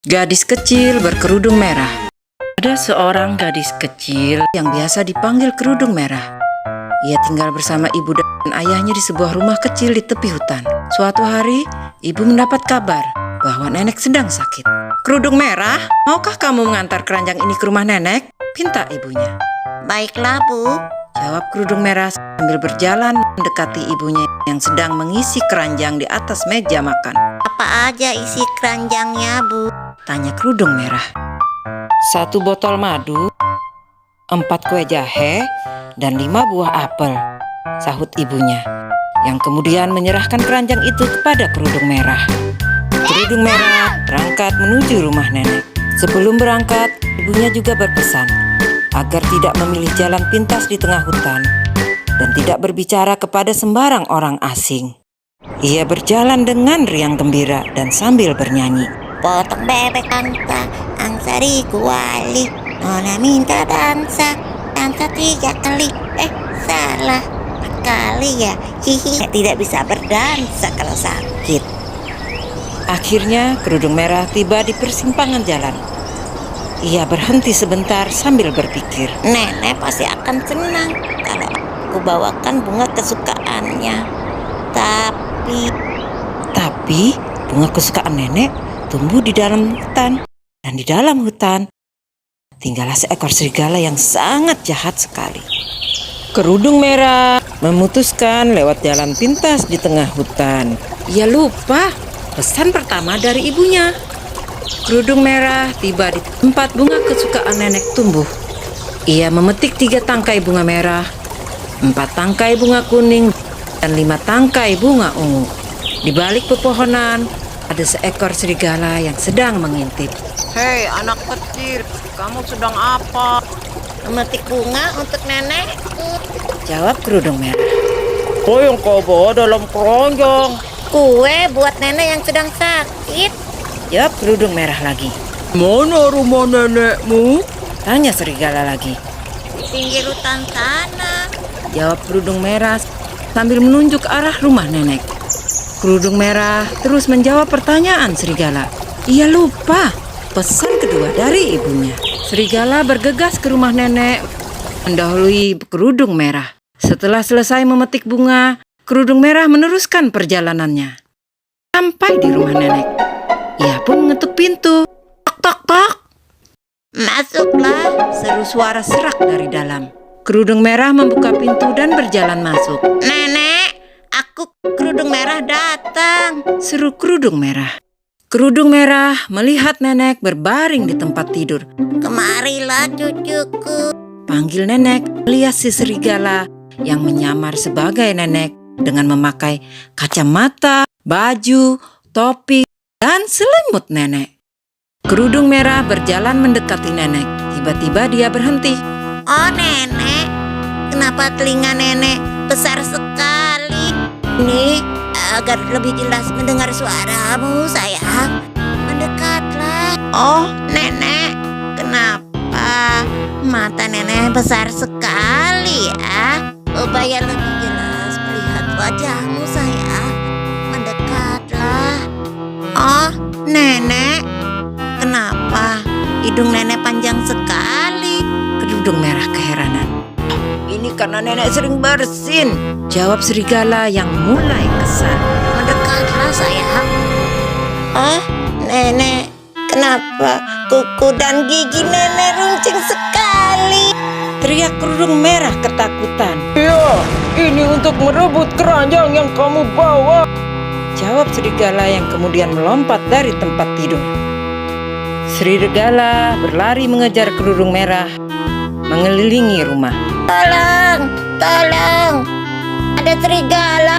Gadis kecil berkerudung merah. Ada seorang gadis kecil yang biasa dipanggil kerudung merah. Ia tinggal bersama ibu dan ayahnya di sebuah rumah kecil di tepi hutan. Suatu hari, ibu mendapat kabar bahwa nenek sedang sakit. "Kerudung merah, maukah kamu mengantar keranjang ini ke rumah nenek?" pinta ibunya. "Baiklah, Bu," jawab kerudung merah sambil berjalan mendekati ibunya yang sedang mengisi keranjang di atas meja makan. "Apa aja isi keranjangnya, Bu?" tanya kerudung merah. "1 botol madu, 4 kue jahe, dan 5 buah apel," sahut ibunya, yang kemudian menyerahkan keranjang itu kepada kerudung merah. Kerudung merah berangkat menuju rumah nenek. Sebelum berangkat, ibunya juga berpesan agar tidak memilih jalan pintas di tengah hutan dan tidak berbicara kepada sembarang orang asing. Ia berjalan dengan riang gembira dan sambil bernyanyi. "Potong bebek angsa, angsa di kuali. Nona minta dansa, dansa 3 kali. Salah kali ya. Hihi, tidak bisa berdansa kalau sakit." Akhirnya kerudung merah tiba di persimpangan jalan. Ia berhenti sebentar sambil berpikir. "Nenek pasti akan senang kalau aku bawakan bunga kesukaannya. Tapi bunga kesukaan nenek tumbuh di dalam hutan. Dan di dalam hutan tinggallah seekor serigala yang sangat jahat sekali. Kerudung merah memutuskan lewat jalan pintas di tengah hutan. Ia lupa pesan pertama dari ibunya. Kerudung merah tiba di tempat bunga kesukaan nenek tumbuh. Ia memetik 3 tangkai bunga merah, 4 tangkai bunga kuning, dan 5 tangkai bunga ungu. Di balik pepohonan ada seekor serigala yang sedang mengintip. "Hei anak kecil, kamu sedang apa?" memetik bunga untuk nenekku. Jawab kerudung merah. "Apa yang kau bawa dalam keranjang?" Kue buat nenek yang sedang sakit. Jawab kerudung merah lagi. "Mana rumah nenekmu?" Tanya serigala lagi. Di pinggir hutan sana. Jawab kerudung merah sambil menunjuk arah rumah nenek. Kerudung merah terus menjawab pertanyaan serigala. Ia lupa pesan kedua dari ibunya. Serigala bergegas ke rumah nenek, mendahului kerudung merah. Setelah selesai memetik bunga, kerudung merah meneruskan perjalanannya. Sampai di rumah nenek, ia pun mengetuk pintu. "Tok tok tok." "Masuklah," seru suara serak dari dalam. Kerudung merah membuka pintu dan berjalan masuk. "Nenek, aku kerudung merah datang." Seru kerudung merah. Kerudung merah melihat nenek berbaring di tempat tidur. "Kemarilah cucuku." Panggil nenek melihat si serigala yang menyamar sebagai nenek dengan memakai kacamata, baju, topi, dan selimut nenek. Kerudung merah berjalan mendekati nenek. Tiba-tiba dia berhenti. "Oh nenek, kenapa telinga nenek besar sekali? Ini agar lebih jelas mendengar suaramu, sayang. Mendekatlah." "Oh nenek, kenapa mata nenek besar sekali ya? Supaya lebih jelas melihat wajahmu, sayang. Mendekatlah." "Oh nenek, kenapa hidung nenek panjang sekali?" Kerudung merah keheranan. "Ini karena nenek sering bersin." Jawab serigala yang mulai kesal. "Mendekatlah, sayang." "Oh nenek, kenapa kuku dan gigi nenek runcing sekali?" Teriak kerudung merah ketakutan. "Ya, ini untuk merebut keranjang yang kamu bawa." Jawab serigala yang kemudian melompat dari tempat tidur. Serigala berlari mengejar kerudung merah, mengelilingi rumah. "Tolong, tolong, ada serigala."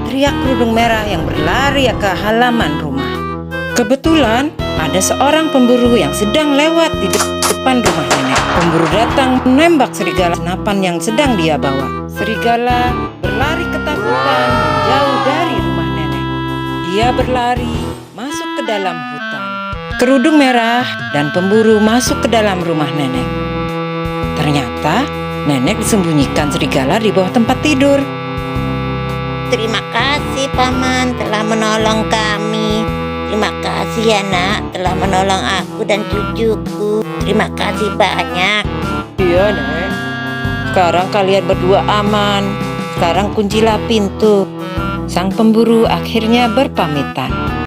Teriak kerudung merah yang berlari ke halaman rumah. Kebetulan ada seorang pemburu yang sedang lewat di depan rumah nenek. Pemburu datang menembak serigala senapan yang sedang dia bawa. Serigala berlari ketakutan jauh dari rumah nenek. Dia berlari masuk ke dalam hutan. Kerudung merah dan pemburu masuk ke dalam rumah nenek. Ternyata nenek disembunyikan serigala di bawah tempat tidur. "Terima kasih paman telah menolong kami. Terima kasih kasih ya nak telah menolong aku dan cucuku. Terima kasih banyak. Iya, Nek. Sekarang kalian berdua aman. Sekarang kuncilah pintu. Sang pemburu akhirnya berpamitan.